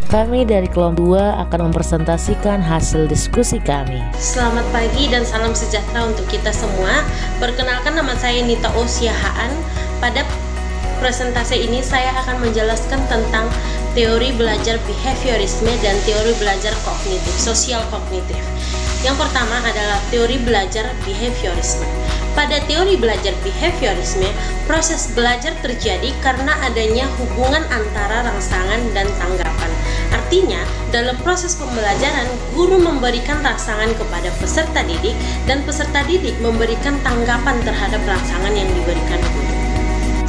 Kami dari kelompok 2 akan mempresentasikan hasil diskusi kami. Selamat pagi dan salam sejahtera untuk kita semua. Perkenalkan, nama saya Nita Osiahaan. Pada presentasi ini saya akan menjelaskan tentang teori belajar behaviorisme dan teori belajar kognitif, sosial kognitif. Yang pertama adalah teori belajar behaviorisme. Pada teori belajar behaviorisme, proses belajar terjadi karena adanya hubungan antara rangsangan dan tanggapan. Artinya, dalam proses pembelajaran, guru memberikan rangsangan kepada peserta didik dan peserta didik memberikan tanggapan terhadap rangsangan yang diberikan guru.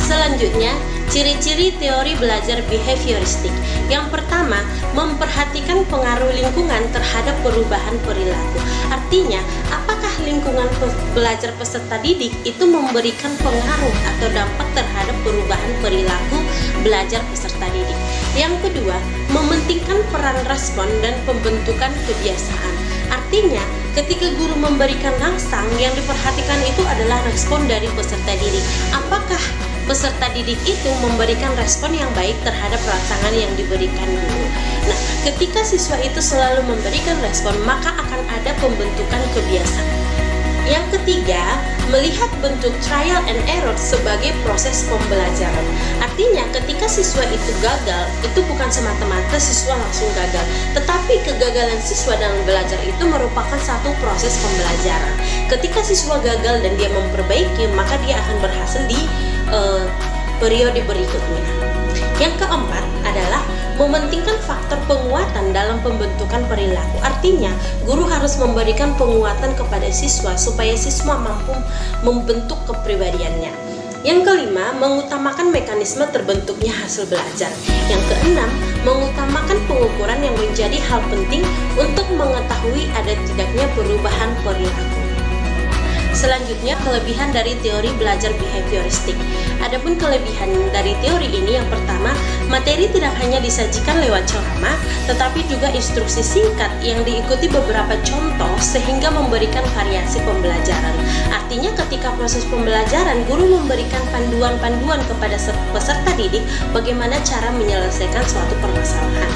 Selanjutnya, ciri-ciri teori belajar behavioristik. Yang pertama, memperhatikan pengaruh lingkungan terhadap perubahan perilaku. Artinya, apakah lingkungan belajar peserta didik itu memberikan pengaruh atau dampak terhadap perubahan perilaku belajar peserta didik. Yang kedua, mementingkan peran respon dan pembentukan kebiasaan. Artinya, ketika guru memberikan rangsang, yang diperhatikan itu adalah respon dari peserta didik. Apakah peserta didik itu memberikan respon yang baik terhadap rangsangan yang diberikan guru. Nah, ketika siswa itu selalu memberikan respon, maka akan ada pembentukan kebiasaan. Yang ketiga, melihat bentuk trial and error sebagai proses pembelajaran. Artinya, ketika siswa itu gagal, itu bukan semata-mata siswa langsung gagal, tetapi kegagalan siswa dalam belajar itu merupakan satu proses pembelajaran. Ketika siswa gagal dan dia memperbaiki, maka dia akan berhasil di periode berikutnya. Yang keempat adalah mementingkan faktor penguatan dalam pembentukan perilaku. Artinya, guru harus memberikan penguatan kepada siswa supaya siswa mampu membentuk kepribadiannya. Yang kelima, mengutamakan mekanisme terbentuknya hasil belajar. Yang keenam, mengutamakan pengukuran yang menjadi hal penting untuk mengetahui ada tidaknya perubahan perilaku. Selanjutnya, kelebihan dari teori belajar behavioristik. Adapun kelebihan dari teori ini, yang pertama, materi tidak hanya disajikan lewat ceramah, tetapi juga instruksi singkat yang diikuti beberapa contoh sehingga memberikan variasi pembelajaran. Artinya, ketika proses pembelajaran, guru memberikan panduan-panduan kepada peserta didik bagaimana cara menyelesaikan suatu permasalahan.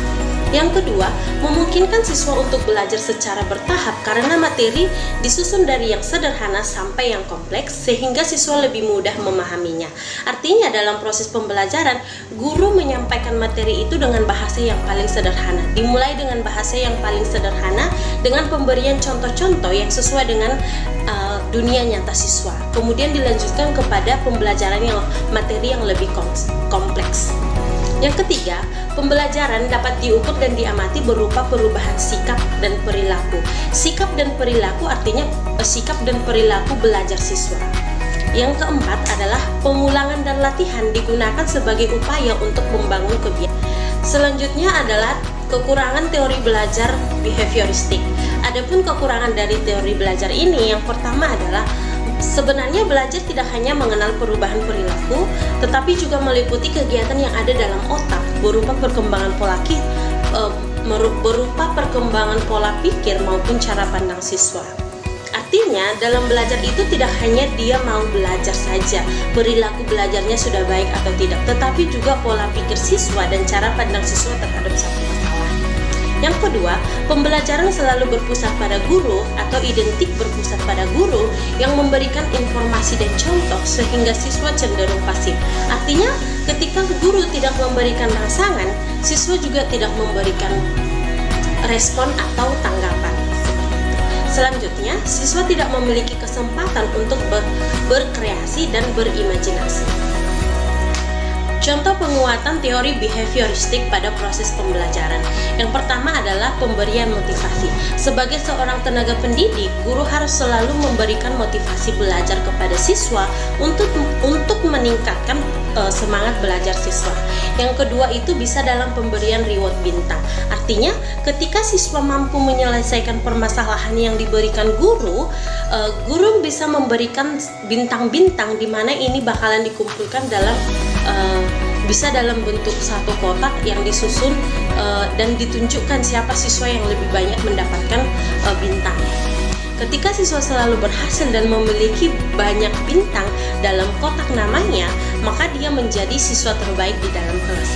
Yang kedua, memungkinkan siswa untuk belajar secara bertahap karena materi disusun dari yang sederhana sampai yang kompleks sehingga siswa lebih mudah memahaminya. Artinya, dalam proses pembelajaran, guru menyampaikan materi itu dengan bahasa yang paling sederhana. Dimulai dengan bahasa yang paling sederhana dengan pemberian contoh-contoh yang sesuai dengan dunia nyata siswa. Kemudian dilanjutkan kepada pembelajaran yang materi yang lebih kompleks. Yang ketiga, pembelajaran dapat diukur dan diamati berupa perubahan sikap dan perilaku. Sikap dan perilaku artinya sikap dan perilaku belajar siswa. Yang keempat adalah pengulangan dan latihan digunakan sebagai upaya untuk membangun kebiasaan. Selanjutnya adalah kekurangan teori belajar behavioristik. Adapun kekurangan dari teori belajar ini, yang pertama adalah sebenarnya belajar tidak hanya mengenal perubahan perilaku, tetapi juga meliputi kegiatan yang ada dalam otak berupa perkembangan perkembangan pola pikir maupun cara pandang siswa. Artinya, dalam belajar itu tidak hanya dia mau belajar saja, perilaku belajarnya sudah baik atau tidak, tetapi juga pola pikir siswa dan cara pandang siswa terhadap satu masalah. Yang kedua, pembelajaran selalu berpusat pada guru atau identik berpusat pada guru yang memberikan informasi dan contoh sehingga siswa cenderung pasif. Artinya, ketika guru tidak memberikan rangsangan, siswa juga tidak memberikan respon atau tanggapan. Selanjutnya, siswa tidak memiliki kesempatan untuk berkreasi dan berimajinasi. Contoh penguatan teori behavioristik pada proses pembelajaran. Yang pertama adalah pemberian motivasi. Sebagai seorang tenaga pendidik, guru harus selalu memberikan motivasi belajar kepada siswa untuk meningkatkan semangat belajar siswa. Yang kedua itu bisa dalam pemberian reward bintang. Artinya, ketika siswa mampu menyelesaikan permasalahan yang diberikan guru, guru bisa memberikan bintang-bintang di mana ini bakalan dikumpulkan dalam bisa dalam bentuk satu kotak yang disusun dan ditunjukkan siapa siswa yang lebih banyak mendapatkan bintang. Ketika siswa selalu berhasil dan memiliki banyak bintang dalam kotak namanya, maka dia menjadi siswa terbaik di dalam kelas.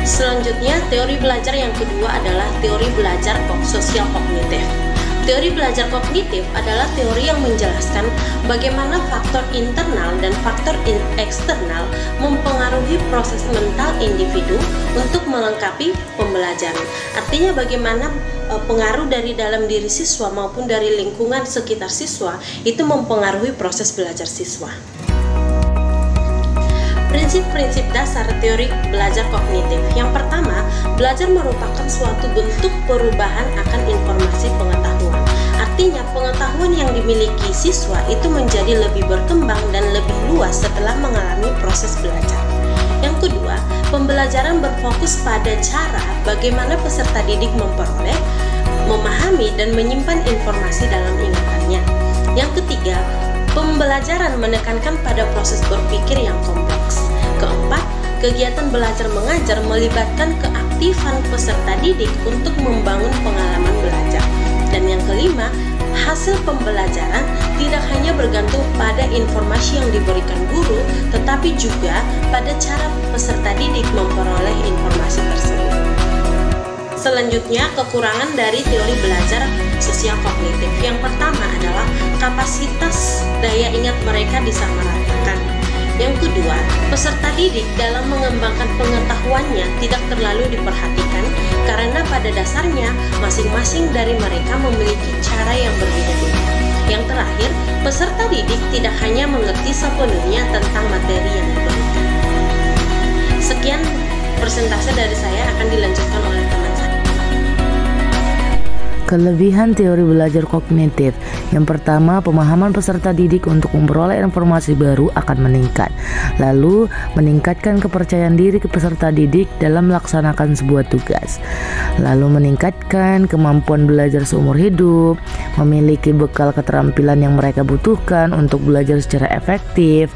Selanjutnya, teori belajar yang kedua adalah teori belajar sosial kognitif. Teori belajar kognitif adalah teori yang menjelaskan bagaimana faktor internal dan faktor eksternal mempengaruhi proses mental individu untuk melengkapi pembelajaran. Artinya bagaimana pengaruh dari dalam diri siswa maupun dari lingkungan sekitar siswa itu mempengaruhi proses belajar siswa. Prinsip-prinsip dasar teori belajar kognitif. Yang pertama, belajar merupakan suatu bentuk perubahan akan informasi pengetahuan. Artinya, pengetahuan yang dimiliki siswa itu menjadi lebih berkembang dan lebih luas setelah mengalami proses belajar. Yang kedua, pembelajaran berfokus pada cara bagaimana peserta didik memperoleh, memahami, dan menyimpan informasi dalam ingatannya. Yang ketiga, pembelajaran menekankan pada proses berpikir yang kompleks. Keempat, kegiatan belajar mengajar melibatkan keaktifan peserta didik untuk membangun pengalaman belajar. Dan yang kelima, hasil pembelajaran tidak hanya bergantung pada informasi yang diberikan guru, tetapi juga pada cara peserta didik memperoleh informasi tersebut. Selanjutnya, kekurangan dari teori belajar sosial kognitif. Yang pertama adalah kapasitas daya ingat mereka disamaratakan. Yang kedua, peserta didik dalam mengembangkan pengetahuannya tidak terlalu diperhatikan karena pada dasarnya masing-masing dari mereka memiliki cara yang berbeda-beda. Yang terakhir, peserta didik tidak hanya mengerti sepenuhnya tentang materi yang diberikan. Sekian persentase dari saya, akan dilanjutkan oleh teman saya. Kelebihan teori belajar kognitif. Yang pertama, pemahaman peserta didik untuk memperoleh informasi baru akan meningkat. Lalu, meningkatkan kepercayaan diri ke peserta didik dalam melaksanakan sebuah tugas. Lalu, meningkatkan kemampuan belajar seumur hidup, memiliki bekal keterampilan yang mereka butuhkan untuk belajar secara efektif,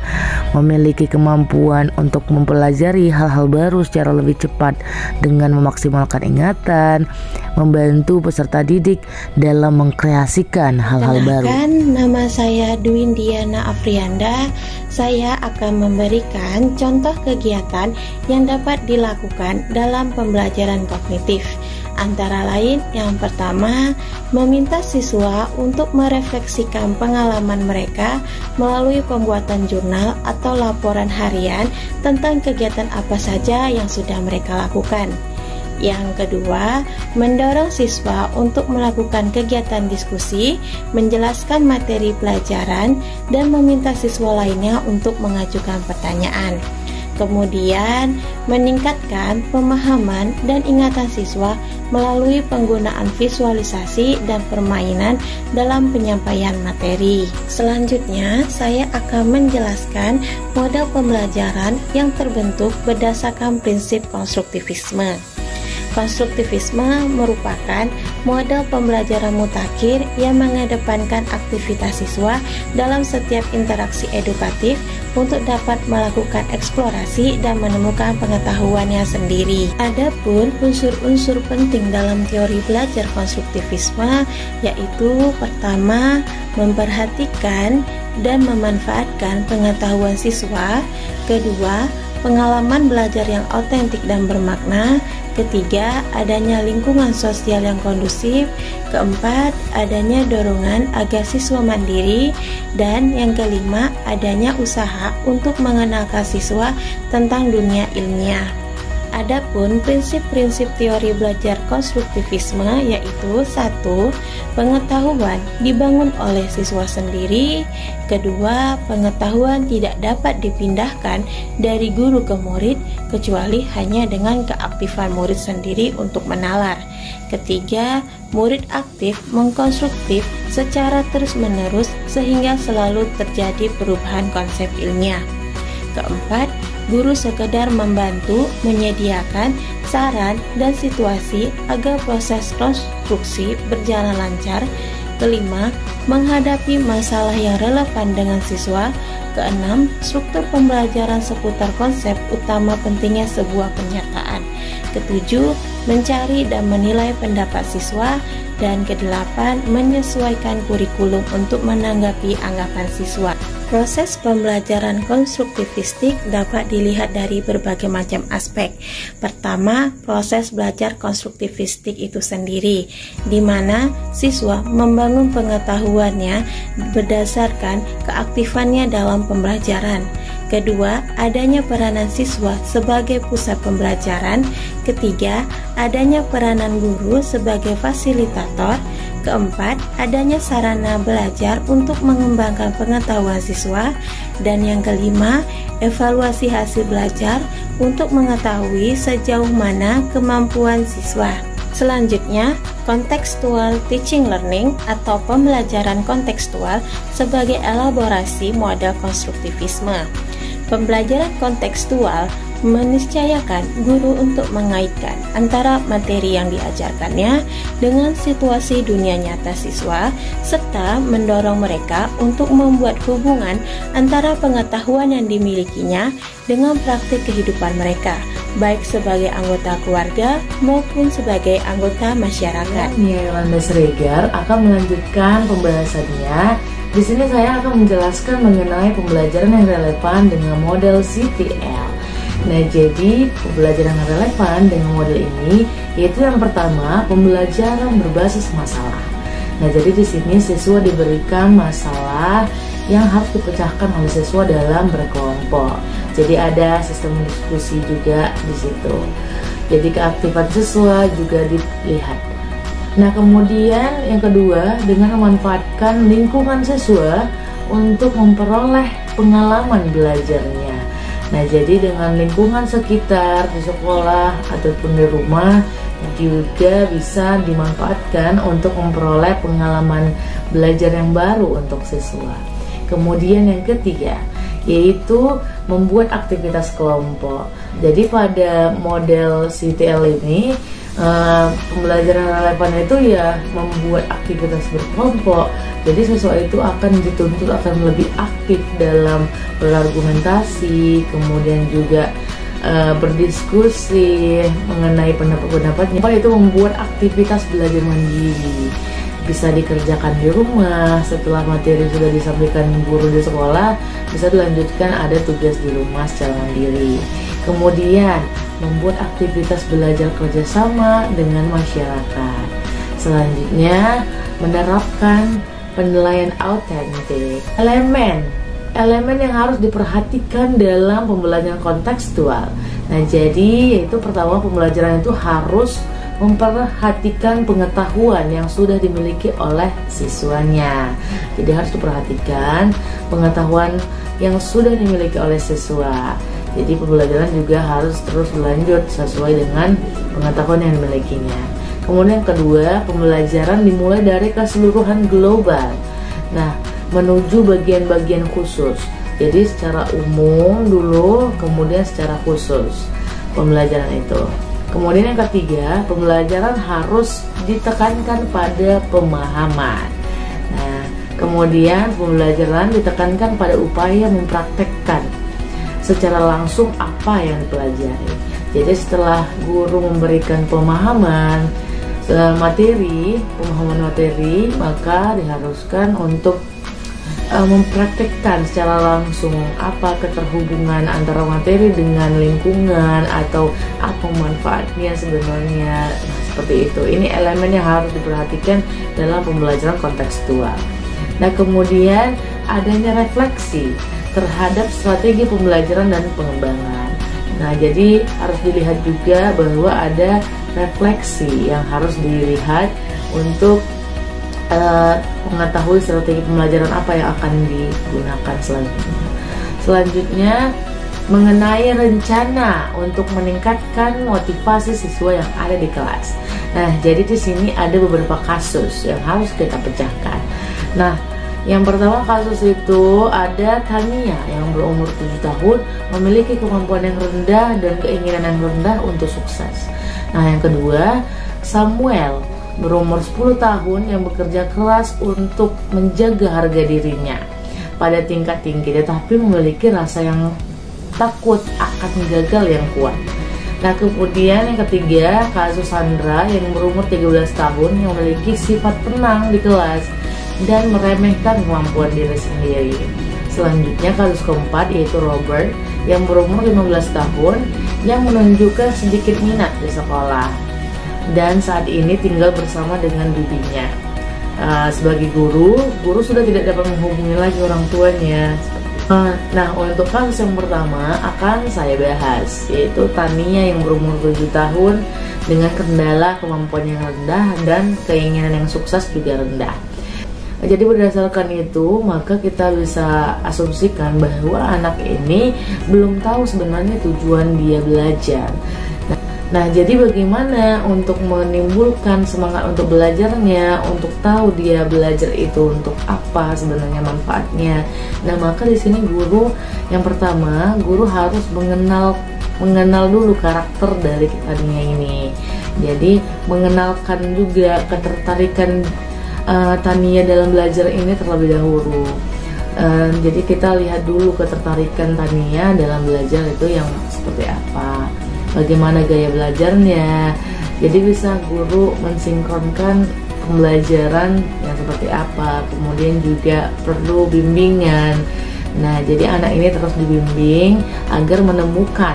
memiliki kemampuan untuk mempelajari hal-hal baru secara lebih cepat dengan memaksimalkan ingatan, membantu peserta didik dalam mengkreasikan hal-hal baru. Nama saya Dwindiana Afrianda. Saya akan memberikan contoh kegiatan yang dapat dilakukan dalam pembelajaran kognitif. Antara lain, yang pertama, meminta siswa untuk merefleksikan pengalaman mereka melalui pembuatan jurnal atau laporan harian tentang kegiatan apa saja yang sudah mereka lakukan. Yang kedua, mendorong siswa untuk melakukan kegiatan diskusi, menjelaskan materi pelajaran, dan meminta siswa lainnya untuk mengajukan pertanyaan. Kemudian, meningkatkan pemahaman dan ingatan siswa melalui penggunaan visualisasi dan permainan dalam penyampaian materi. Selanjutnya, saya akan menjelaskan model pembelajaran yang terbentuk berdasarkan prinsip konstruktivisme. Konstruktivisme merupakan model pembelajaran mutakhir yang mengedepankan aktivitas siswa dalam setiap interaksi edukatif untuk dapat melakukan eksplorasi dan menemukan pengetahuannya sendiri. Adapun unsur-unsur penting dalam teori belajar konstruktivisme yaitu pertama, memperhatikan dan memanfaatkan pengetahuan siswa. Kedua, pengalaman belajar yang otentik dan bermakna. Ketiga, adanya lingkungan sosial yang kondusif. Keempat, adanya dorongan agar siswa mandiri. Dan yang kelima, adanya usaha untuk mengenalkan siswa tentang dunia ilmiah. Adapun prinsip-prinsip teori belajar konstruktivisme yaitu 1. Pengetahuan dibangun oleh siswa sendiri. Kedua, pengetahuan tidak dapat dipindahkan dari guru ke murid kecuali hanya dengan keaktifan murid sendiri untuk menalar. Ketiga, murid aktif mengkonstruktif secara terus-menerus sehingga selalu terjadi perubahan konsep ilmiah. Keempat, guru sekedar membantu menyediakan saran dan situasi agar proses konstruksi berjalan lancar. Kelima, menghadapi masalah yang relevan dengan siswa. Keenam, struktur pembelajaran seputar konsep utama pentingnya sebuah penyertaan. Ketujuh, mencari dan menilai pendapat siswa. Dan kedelapan, menyesuaikan kurikulum untuk menanggapi anggapan siswa. Proses pembelajaran konstruktivistik dapat dilihat dari berbagai macam aspek. Pertama, proses belajar konstruktivistik itu sendiri, di mana siswa membangun pengetahuannya berdasarkan keaktifannya dalam pembelajaran. Kedua, adanya peranan siswa sebagai pusat pembelajaran. Ketiga, adanya peranan guru sebagai fasilitator. Keempat, adanya sarana belajar untuk mengembangkan pengetahuan siswa. Dan yang kelima, evaluasi hasil belajar untuk mengetahui sejauh mana kemampuan siswa. Selanjutnya, contextual teaching learning atau pembelajaran kontekstual sebagai elaborasi model konstruktivisme. Pembelajaran kontekstual meniscayakan guru untuk mengaitkan antara materi yang diajarkannya dengan situasi dunia nyata siswa, serta mendorong mereka untuk membuat hubungan antara pengetahuan yang dimilikinya dengan praktik kehidupan mereka, baik sebagai anggota keluarga maupun sebagai anggota masyarakat. Yolanda Siregar akan melanjutkan pembahasannya. Di sini saya akan menjelaskan mengenai pembelajaran yang relevan dengan model CTL. Nah, jadi pembelajaran yang relevan dengan model ini yaitu yang pertama, pembelajaran berbasis masalah. Nah, jadi di sini siswa diberikan masalah yang harus dipecahkan oleh siswa dalam berkelompok. Jadi ada sistem diskusi juga di situ. Jadi keaktifan siswa juga dilihat. Nah, kemudian yang kedua, dengan memanfaatkan lingkungan siswa untuk memperoleh pengalaman belajarnya. Nah, jadi dengan lingkungan sekitar di sekolah ataupun di rumah juga bisa dimanfaatkan untuk memperoleh pengalaman belajar yang baru untuk siswa. Kemudian yang ketiga, yaitu membuat aktivitas kelompok. Jadi pada model CTL ini pembelajaran relevan itu ya membuat aktivitas berkelompok. Jadi siswa itu akan dituntut akan lebih aktif dalam berargumentasi, kemudian juga berdiskusi mengenai pendapat-pendapatnya. Itu membuat aktivitas belajar mandiri, bisa dikerjakan di rumah. Setelah materi sudah disampaikan guru di sekolah, bisa dilanjutkan ada tugas di rumah secara mandiri. Kemudian membuat aktivitas belajar kerjasama dengan masyarakat. Selanjutnya menerapkan penilaian autentik. Elemen yang harus diperhatikan dalam pembelajaran kontekstual. Nah, jadi yaitu pertama, pembelajaran itu harus memperhatikan pengetahuan yang sudah dimiliki oleh siswanya. Jadi harus diperhatikan pengetahuan yang sudah dimiliki oleh siswa. Jadi pembelajaran juga harus terus berlanjut sesuai dengan pengetahuan yang dimilikinya. Kemudian yang kedua, pembelajaran dimulai dari keseluruhan global. Nah, menuju bagian-bagian khusus. Jadi secara umum dulu, kemudian secara khusus pembelajaran itu. Kemudian yang ketiga, pembelajaran harus ditekankan pada pemahaman. Nah, kemudian pembelajaran ditekankan pada upaya mempraktekkan secara langsung apa yang dipelajari. Jadi setelah guru memberikan pemahaman materi, maka diharuskan untuk mempraktekkan secara langsung apa keterhubungan antara materi dengan lingkungan atau apa manfaatnya sebenarnya. Nah, seperti itu. Ini elemen yang harus diperhatikan dalam pembelajaran kontekstual. Nah, kemudian adanya refleksi terhadap strategi pembelajaran dan pengembangan. Nah, jadi harus dilihat juga bahwa ada refleksi yang harus dilihat untuk mengetahui strategi pembelajaran apa yang akan digunakan selanjutnya. Selanjutnya, mengenai rencana untuk meningkatkan motivasi siswa yang ada di kelas. Nah, jadi di sini ada beberapa kasus yang harus kita pecahkan. Nah, yang pertama kasus itu ada Tania yang berumur 7 tahun memiliki kemampuan yang rendah dan keinginan yang rendah untuk sukses. Nah, yang kedua Samuel berumur 10 tahun yang bekerja keras untuk menjaga harga dirinya pada tingkat tinggi, tetapi memiliki rasa yang takut akan gagal yang kuat. Nah, kemudian yang ketiga kasus Sandra yang berumur 13 tahun yang memiliki sifat penang di kelas dan meremehkan kemampuan diri sendiri. Selanjutnya kasus keempat yaitu Robert yang berumur 15 tahun yang menunjukkan sedikit minat di sekolah dan saat ini tinggal bersama dengan bibinya. Sebagai guru sudah tidak dapat menghubungi lagi orang tuanya. Nah, untuk kasus yang pertama akan saya bahas, yaitu Tania yang berumur 7 tahun dengan kendala kemampuan yang rendah dan keinginan yang sukses juga rendah. Jadi berdasarkan itu, maka kita bisa asumsikan bahwa anak ini belum tahu sebenarnya tujuan dia belajar. Nah, jadi bagaimana untuk menimbulkan semangat untuk belajarnya, untuk tahu dia belajar itu untuk apa sebenarnya manfaatnya. Nah, maka di sini guru yang pertama, guru harus mengenal dulu karakter dari Tania ini. Jadi mengenalkan juga ketertarikan Tania dalam belajar ini terlebih dahulu. Jadi kita lihat dulu ketertarikan Tania dalam belajar itu yang seperti apa, bagaimana gaya belajarnya. Jadi bisa guru mensinkronkan pembelajaran yang seperti apa, kemudian juga perlu bimbingan. Nah, jadi anak ini terus dibimbing agar menemukan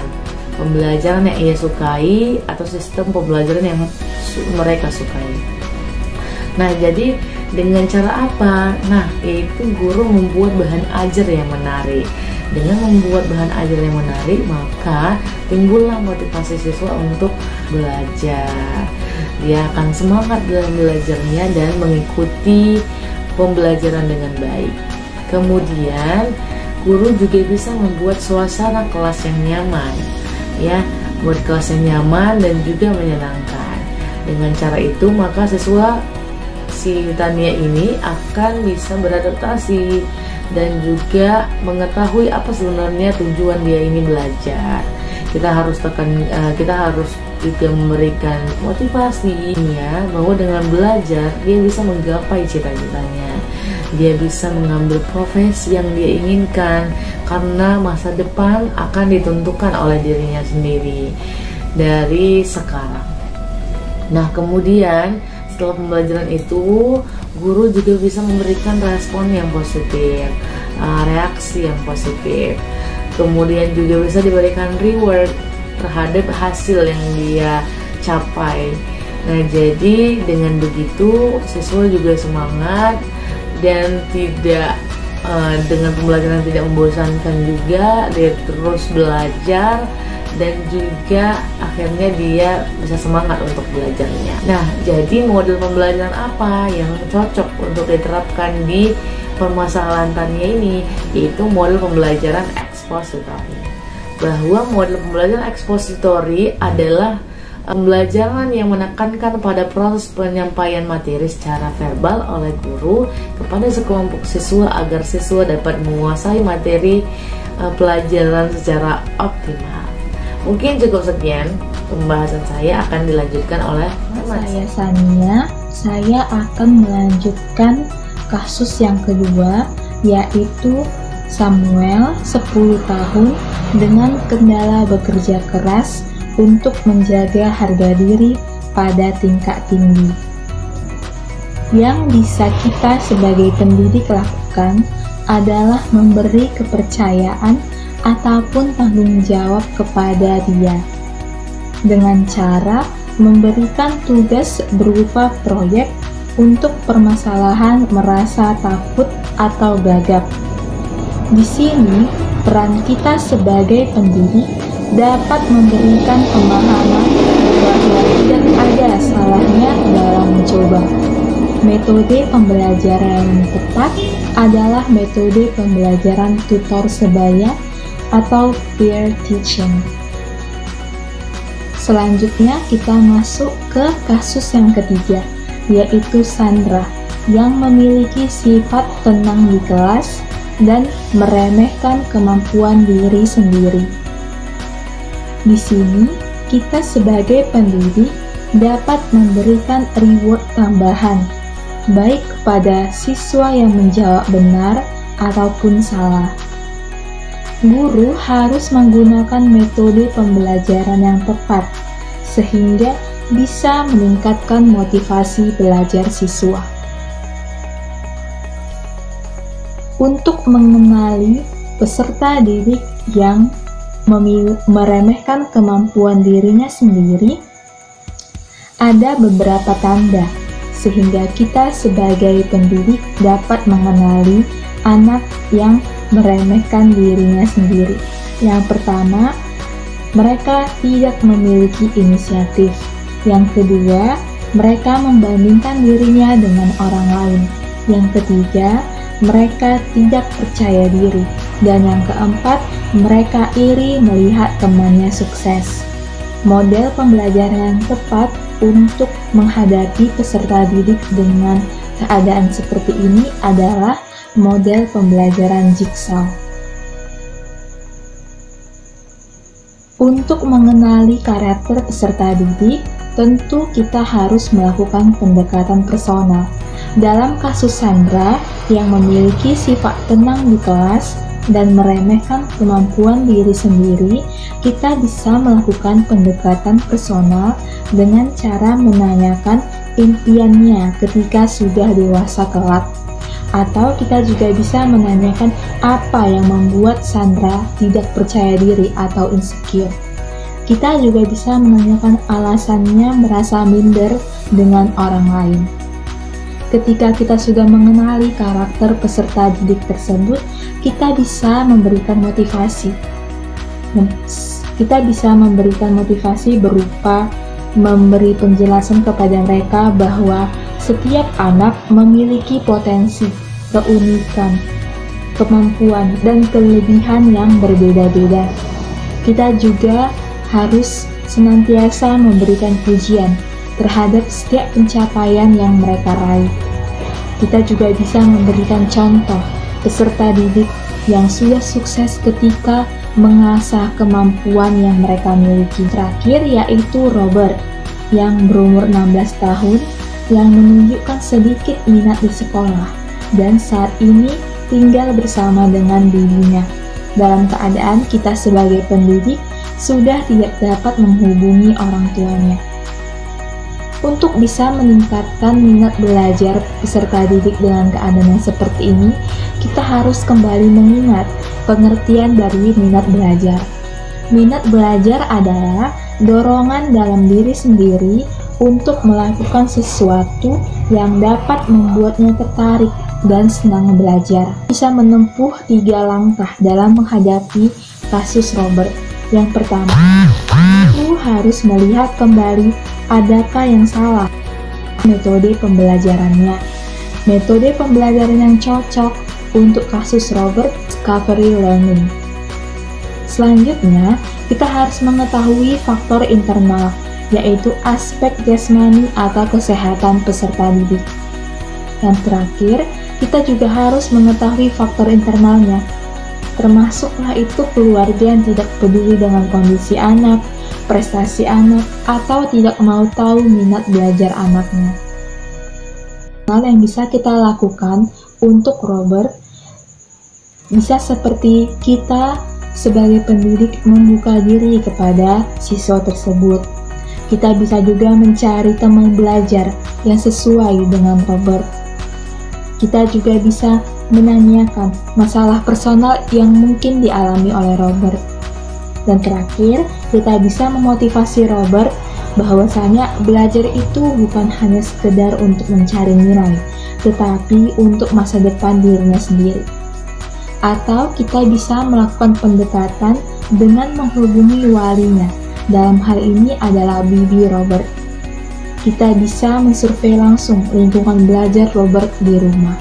pembelajaran yang ia sukai atau sistem pembelajaran yang mereka sukai. Nah, jadi dengan cara apa? Nah, yaitu guru membuat bahan ajar yang menarik. Dengan membuat bahan ajar yang menarik, maka timbullah motivasi siswa untuk belajar. Dia akan semangat dalam belajarnya dan mengikuti pembelajaran dengan baik. Kemudian, guru juga bisa membuat suasana kelas yang nyaman, ya, buat kelas yang nyaman dan juga menyenangkan. Dengan cara itu, maka siswa si Tania ini akan bisa beradaptasi dan juga mengetahui apa sebenarnya tujuan dia ini belajar. Kita harus juga memberikan motivasi ya, bahwa dengan belajar dia bisa menggapai cita-citanya. Dia bisa mengambil profesi yang dia inginkan karena masa depan akan ditentukan oleh dirinya sendiri dari sekarang. Nah, kemudian setelah pembelajaran itu, guru juga bisa memberikan respon yang positif, reaksi yang positif. Kemudian juga bisa diberikan reward terhadap hasil yang dia capai. Nah, jadi dengan begitu siswa juga semangat dan tidak dengan pembelajaran tidak membosankan juga, dia terus belajar dan juga akhirnya dia bisa semangat untuk belajarnya. Nah, jadi model pembelajaran apa yang cocok untuk diterapkan di permasalahan Tania ini, yaitu model pembelajaran ekspositori. Bahwa model pembelajaran ekspositori adalah pembelajaran yang menekankan pada proses penyampaian materi secara verbal oleh guru kepada sekelompok siswa agar siswa dapat menguasai materi pelajaran secara optimal. Mungkin cukup sekian pembahasan saya, akan dilanjutkan oleh saya Sania. Saya akan melanjutkan kasus yang kedua, yaitu Samuel 10 tahun dengan kendala bekerja keras untuk menjaga harga diri pada tingkat tinggi. Yang bisa kita sebagai pendidik lakukan adalah memberi kepercayaan ataupun tanggung jawab kepada dia dengan cara memberikan tugas berupa proyek untuk permasalahan merasa takut atau gagap. Di sini peran kita sebagai pendidik dapat memberikan pemahaman bahwa tidak ada salahnya dalam mencoba. Metode pembelajaran yang tepat adalah metode pembelajaran tutor sebaya atau peer teaching. Selanjutnya kita masuk ke kasus yang ketiga, yaitu Sandra yang memiliki sifat tenang di kelas dan meremehkan kemampuan diri sendiri. Di sini kita sebagai pendidik dapat memberikan reward tambahan baik kepada siswa yang menjawab benar ataupun salah. Guru harus menggunakan metode pembelajaran yang tepat sehingga bisa meningkatkan motivasi belajar siswa. untuk mengenali peserta didik yang meremehkan kemampuan dirinya sendiri, ada beberapa tanda sehingga kita sebagai pendidik dapat mengenali anak yang meremehkan dirinya sendiri. Yang pertama, mereka tidak memiliki inisiatif. Yang kedua, mereka membandingkan dirinya dengan orang lain. Yang ketiga, mereka tidak percaya diri. Dan yang keempat, mereka iri melihat temannya sukses. Model pembelajaran yang tepat untuk menghadapi peserta didik dengan keadaan seperti ini adalah model pembelajaran jigsaw. Untuk mengenali karakter peserta didik, tentu kita harus melakukan pendekatan personal. Dalam kasus Sandra yang memiliki sifat tenang di kelas dan meremehkan kemampuan diri sendiri, kita bisa melakukan pendekatan personal dengan cara menanyakan impiannya ketika sudah dewasa kelak. Atau kita juga bisa menanyakan apa yang membuat Sandra tidak percaya diri atau insecure. Kita juga bisa menanyakan alasannya merasa minder dengan orang lain. Ketika kita sudah mengenali karakter peserta didik tersebut, kita bisa memberikan motivasi. Kita bisa memberikan motivasi berupa memberi penjelasan kepada mereka bahwa setiap anak memiliki potensi, keunikan, kemampuan, dan kelebihan yang berbeda-beda. Kita juga harus senantiasa memberikan pujian terhadap setiap pencapaian yang mereka raih. Kita juga bisa memberikan contoh peserta didik yang sudah sukses ketika mengasah kemampuan yang mereka miliki. Terakhir yaitu Robert yang berumur 16 tahun yang menunjukkan sedikit minat di sekolah dan saat ini tinggal bersama dengan bibinya. Dalam keadaan kita sebagai pendidik sudah tidak dapat menghubungi orang tuanya. Untuk bisa meningkatkan minat belajar peserta didik dengan keadaan yang seperti ini, kita harus kembali mengingat pengertian dari minat belajar. Minat belajar adalah dorongan dalam diri sendiri untuk melakukan sesuatu yang dapat membuatnya tertarik dan senang belajar. Bisa menempuh 3 langkah dalam menghadapi kasus Robert. Yang pertama, aku harus melihat kembali adakah yang salah metode pembelajarannya. Metode pembelajaran yang cocok untuk kasus Robert, discovery learning. Selanjutnya, kita harus mengetahui faktor internal, yaitu aspek jasmani atau kesehatan peserta didik. Yang terakhir, kita juga harus mengetahui faktor internalnya, termasuklah itu keluarga yang tidak peduli dengan kondisi anak, prestasi anak, atau tidak mau tahu minat belajar anaknya. Hal yang bisa kita lakukan untuk Robert bisa seperti kita sebagai pendidik membuka diri kepada siswa tersebut. Kita bisa juga mencari teman belajar yang sesuai dengan Robert. Kita juga bisa menanyakan masalah personal yang mungkin dialami oleh Robert. Dan terakhir, kita bisa memotivasi Robert bahwasanya belajar itu bukan hanya sekedar untuk mencari nilai, tetapi untuk masa depan dirinya sendiri. Atau kita bisa melakukan pendekatan dengan menghubungi walinya. Dalam hal ini adalah bibi Robert. Kita bisa mensurvei langsung lingkungan belajar Robert di rumah.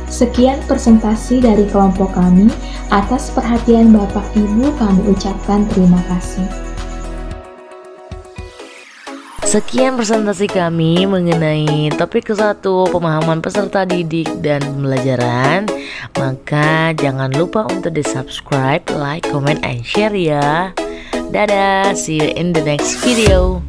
Sekian presentasi dari kelompok kami. Atas perhatian Bapak Ibu kami ucapkan terima kasih. Sekian presentasi kami mengenai topik ke-1, pemahaman peserta didik dan pembelajaran. Maka jangan lupa untuk di-subscribe, like, comment, and share ya. Dadah, see you in the next video.